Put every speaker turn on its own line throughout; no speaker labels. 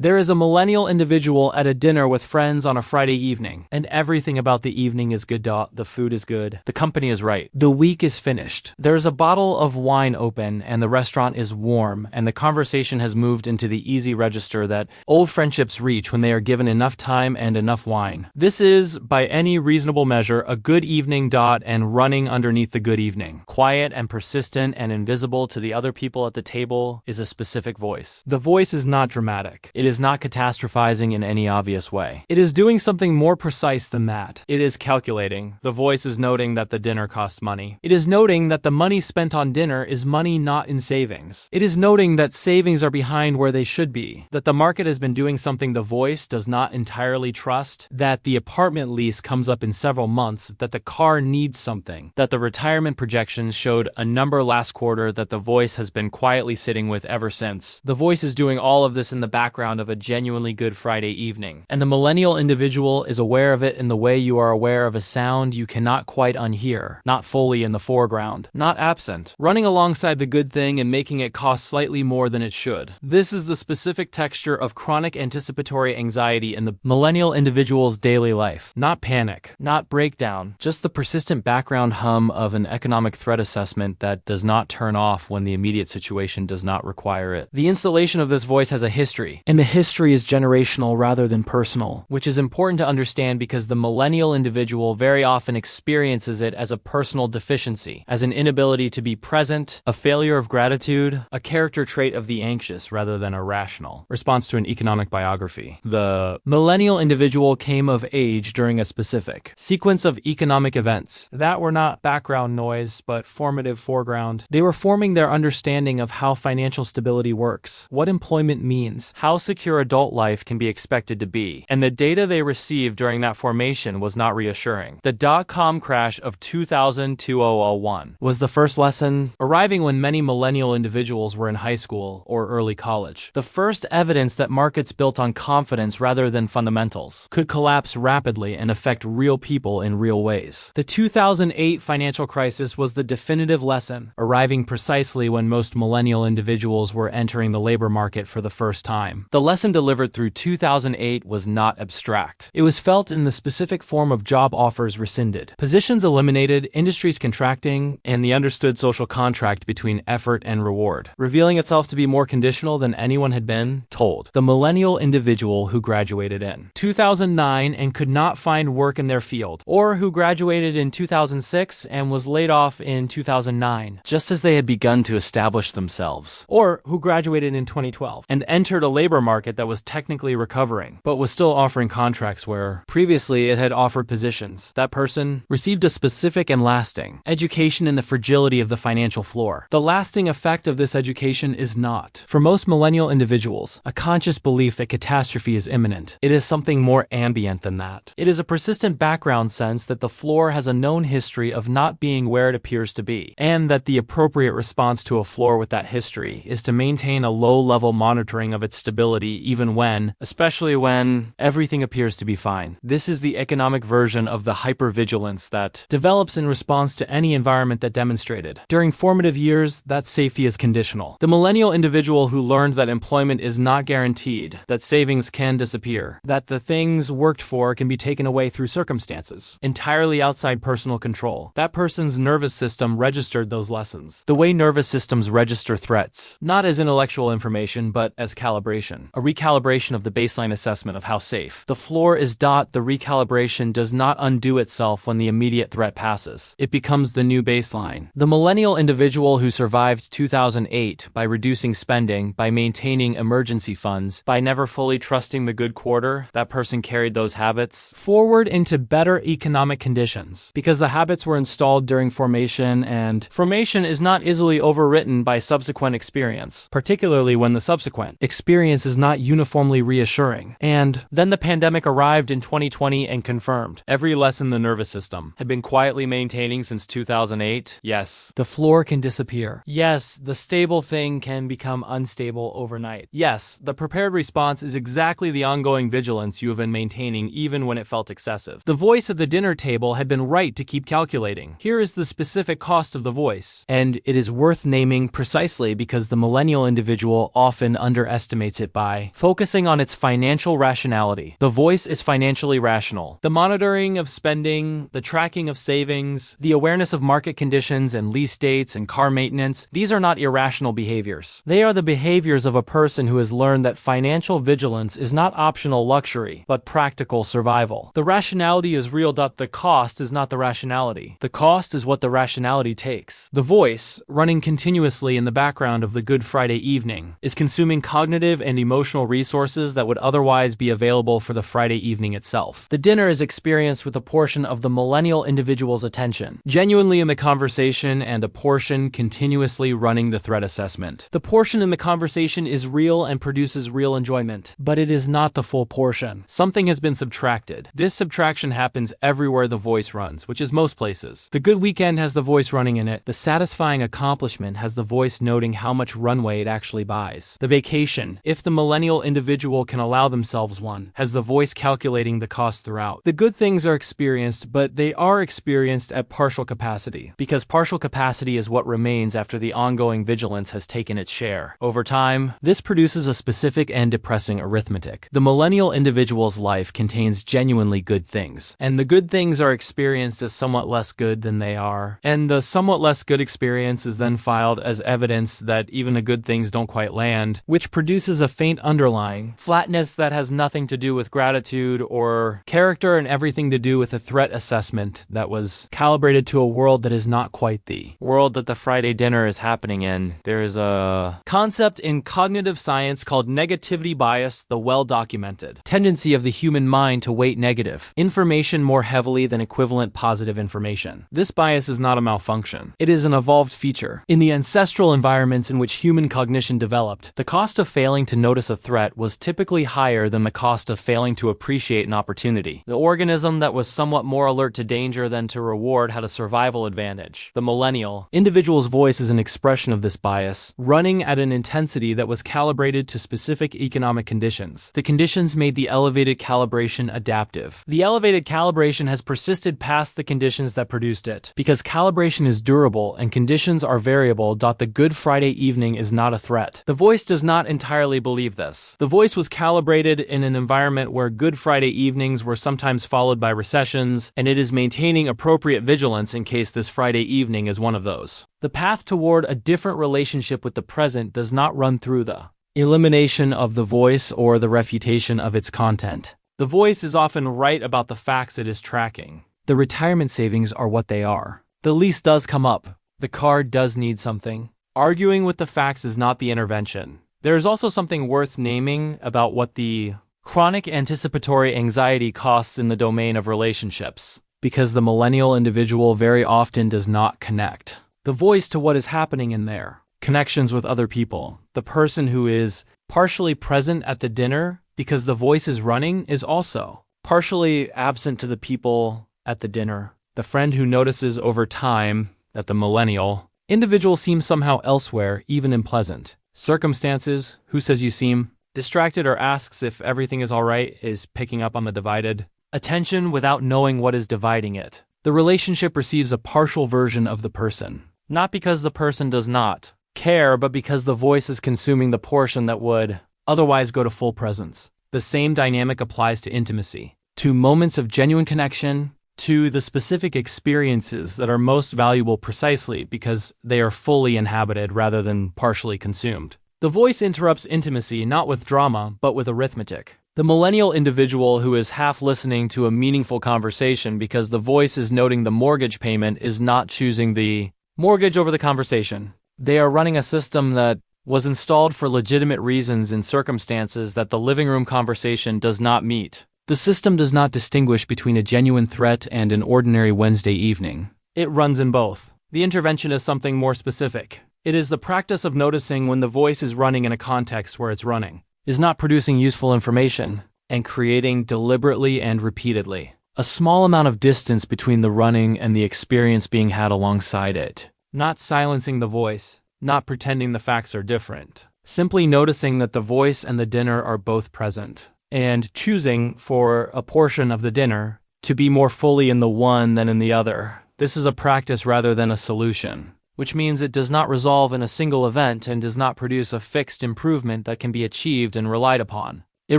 There is a millennial individual at a dinner with friends on a Friday evening, and everything about the evening is good. The food is good. The company is right. The week is finished. There's a bottle of wine open, and the restaurant is warm, and the conversation has moved into the easy register that old friendships reach when they are given enough time and enough wine. This is, by any reasonable measure, a good evening. And running underneath the good evening, quiet and persistent and invisible to the other people at the table, is a specific voice. The voice is not dramatic. It is not catastrophizing in any obvious way. It is doing something more precise than that. It is calculating. The voice is noting that the dinner costs money. It is noting that the money spent on dinner is money not in savings. It is noting that savings are behind where they should be, that the market has been doing something the voice does not entirely trust, that the apartment lease comes up in several months, that the car needs something, that the retirement projections showed a number last quarter that the voice has been quietly sitting with ever since. The voice is doing all of this in the background of a genuinely good Friday evening, and the millennial individual is aware of it in the way you are aware of a sound you cannot quite unhear, not fully in the foreground, not absent, running alongside the good thing and making it cost slightly more than it should. This is the specific texture of chronic anticipatory anxiety in the millennial individual's daily life. Not panic, not breakdown, just the persistent background hum of an economic threat assessment that does not turn off when the immediate situation does not require it. The installation of this voice has a history, and the history is generational rather than personal, which is important to understand because the millennial individual very often experiences it as a personal deficiency, as an inability to be present, a failure of gratitude, a character trait of the anxious rather than a rational response to an economic biography. The millennial individual came of age during a specific sequence of economic events that were not background noise, but formative foreground. They were forming their understanding of how financial stability works, what employment means, how secure adult life can be expected to be, and the data they received during that formation was not reassuring. The dot-com crash of 2001 was the first lesson, arriving when many millennial individuals were in high school or early college. The first evidence that markets built on confidence rather than fundamentals could collapse rapidly and affect real people in real ways. The 2008 financial crisis was the definitive lesson, arriving precisely when most millennial individuals were entering the labor market for the first time. The lesson delivered through 2008 was not abstract. It was felt in the specific form of job offers rescinded, positions eliminated, industries contracting, and the understood social contract between effort and reward, revealing itself to be more conditional than anyone had been told. The millennial individual who graduated in 2009 and could not find work in their field, or who graduated in 2006 and was laid off in 2009, just as they had begun to establish themselves, or who graduated in 2012 and entered a labor market that was technically recovering, but was still offering contracts where previously it had offered positions. That person received a specific and lasting education in the fragility of the financial floor. The lasting effect of this education is not, for most millennial individuals, a conscious belief that catastrophe is imminent. It is something more ambient than that. It is a persistent background sense that the floor has a known history of not being where it appears to be, and that the appropriate response to a floor with that history is to maintain a low-level monitoring of its stability even when, especially when, everything appears to be fine. This is the economic version of the hypervigilance that develops in response to any environment that demonstrated. During formative years, that safety is conditional. The millennial individual who learned that employment is not guaranteed, that savings can disappear, that the things worked for can be taken away through circumstances entirely outside personal control. That person's nervous system registered those lessons. The way nervous systems register threats, not as intellectual information, but as calibration. A recalibration of the baseline assessment of how safe the floor is. The recalibration does not undo itself when the immediate threat passes. It becomes the new baseline. The millennial individual who survived 2008 by reducing spending, by maintaining emergency funds, by never fully trusting the good quarter, that person carried those habits forward into better economic conditions because the habits were installed during formation, and formation is not easily overwritten by subsequent experience, particularly when the subsequent experience is not uniformly reassuring. And then the pandemic arrived in 2020 and confirmed every lesson the nervous system had been quietly maintaining since 2008. Yes, the floor can disappear. Yes, the stable thing can become unstable overnight. Yes, the prepared response is exactly the ongoing vigilance you have been maintaining even when it felt excessive. The voice at the dinner table had been right to keep calculating. Here is the specific cost of the voice, and it is worth naming precisely because the millennial individual often underestimates it by by focusing on its financial rationality. The voice is financially rational. The monitoring of spending, the tracking of savings, the awareness of market conditions and lease dates and car maintenance, these are not irrational behaviors. They are the behaviors of a person who has learned that financial vigilance is not optional luxury, but practical survival. The rationality is real. The cost is not the rationality. The cost is what the rationality takes. The voice, running continuously in the background of the Good Friday evening, is consuming cognitive and emotional resources that would otherwise be available for the Friday evening itself. The dinner is experienced with a portion of the millennial individual's attention, genuinely in the conversation, and a portion continuously running the threat assessment. The portion in the conversation is real and produces real enjoyment, but it is not the full portion. Something has been subtracted. This subtraction happens everywhere the voice runs, which is most places. The good weekend has the voice running in it. The satisfying accomplishment has the voice noting how much runway it actually buys. The vacation, if the millennial individual can allow themselves one, has the voice calculating the cost throughout. The good things are experienced, but they are experienced at partial capacity, because partial capacity is what remains after the ongoing vigilance has taken its share. Over time, this produces a specific and depressing arithmetic. The millennial individual's life contains genuinely good things, and the good things are experienced as somewhat less good than they are, and the somewhat less good experience is then filed as evidence that even the good things don't quite land, which produces a faint underlying flatness that has nothing to do with gratitude or character and everything to do with a threat assessment that was calibrated to a world that is not quite the world that the Friday dinner is happening in. There is a concept in cognitive science called negativity bias, the well-documented tendency of the human mind to weight negative information more heavily than equivalent positive information. This bias is not a malfunction. It is an evolved feature. In the ancestral environments in which human cognition developed, the cost of failing to notice a threat was typically higher than the cost of failing to appreciate an opportunity. The organism that was somewhat more alert to danger than to reward had a survival advantage. The millennial individual's voice is an expression of this bias, running at an intensity that was calibrated to specific economic conditions. The conditions made the elevated calibration adaptive. The elevated calibration has persisted past the conditions that produced it. Because calibration is durable and conditions are variable, the Good Friday evening is not a threat. The voice does not entirely believe this. The voice was calibrated in an environment where Good Friday evenings were sometimes followed by recessions, and it is maintaining appropriate vigilance in case this Friday evening is one of those. The path toward a different relationship with the present does not run through the elimination of the voice or the refutation of its content. The voice is often right about the facts it is tracking. The retirement savings are what they are. The lease does come up. The car does need something. Arguing with the facts is not the intervention. There is also something worth naming about what the chronic anticipatory anxiety costs in the domain of relationships, because the millennial individual very often does not connect the voice to what is happening in their connections with other people. The person who is partially present at the dinner because the voice is running is also partially absent to the people at the dinner. The friend who notices over time that the millennial individual seems somehow elsewhere, even in pleasant circumstances, who says you seem distracted or asks if everything is all right, is picking up on the divided attention without knowing what is dividing it. The relationship receives a partial version of the person, not because the person does not care, but because the voice is consuming the portion that would otherwise go to full presence. The same dynamic applies to intimacy, to moments of genuine connection, to the specific experiences that are most valuable precisely because they are fully inhabited rather than partially consumed. The voice interrupts intimacy not with drama, but with arithmetic. The millennial individual who is half listening to a meaningful conversation because the voice is noting the mortgage payment is not choosing the mortgage over the conversation. They are running a system that was installed for legitimate reasons in circumstances that the living room conversation does not meet. The system does not distinguish between a genuine threat and an ordinary Wednesday evening. It runs in both. The intervention is something more specific. It is the practice of noticing when the voice is running in a context where it's running, is not producing useful information, and creating deliberately and repeatedly a small amount of distance between the running and the experience being had alongside it. Not silencing the voice, not pretending the facts are different. Simply noticing that the voice and the dinner are both present, and choosing for a portion of the dinner to be more fully in the one than in the other. This is a practice rather than a solution. which means it does not resolve in a single event and does not produce a fixed improvement that can be achieved and relied upon. It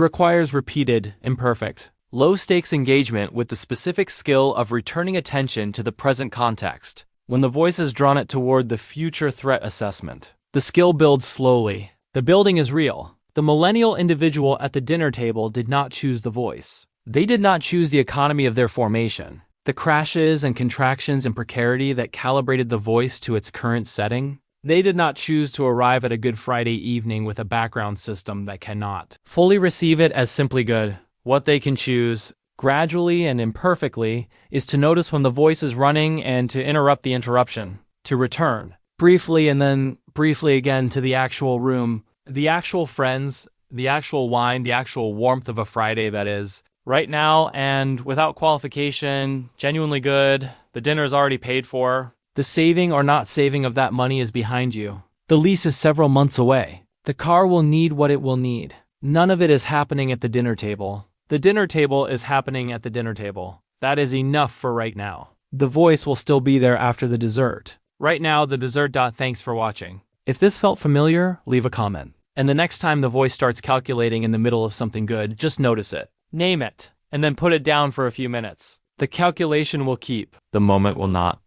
requires repeated, imperfect, low-stakes engagement with the specific skill of returning attention to the present context when the voice has drawn it toward the future threat assessment. The skill builds slowly. The building is real. The millennial individual at the dinner table did not choose the voice. They did not choose the economy of their formation, the crashes and contractions and precarity that calibrated the voice to its current setting. They did not choose to arrive at a Good Friday evening with a background system that cannot fully receive it as simply good. What they can choose, gradually and imperfectly, is to notice when the voice is running and to interrupt the interruption, to return, briefly and then briefly again to the actual room, the actual friends, the actual wine, the actual warmth of a Friday that is, right now and without qualification, genuinely good, the dinner is already paid for, the saving or not saving of that money is behind you. The lease is several months away. The car will need what it will need. None of it is happening at the dinner table. The dinner table is happening at the dinner table. That is enough for right now. The voice will still be there after the dessert. Right now, the dessert. Thanks for watching. If this felt familiar, leave a comment. And the next time the voice starts calculating in the middle of something good, just notice it. Name it, and then put it down for a few minutes. The calculation will keep. The moment will not.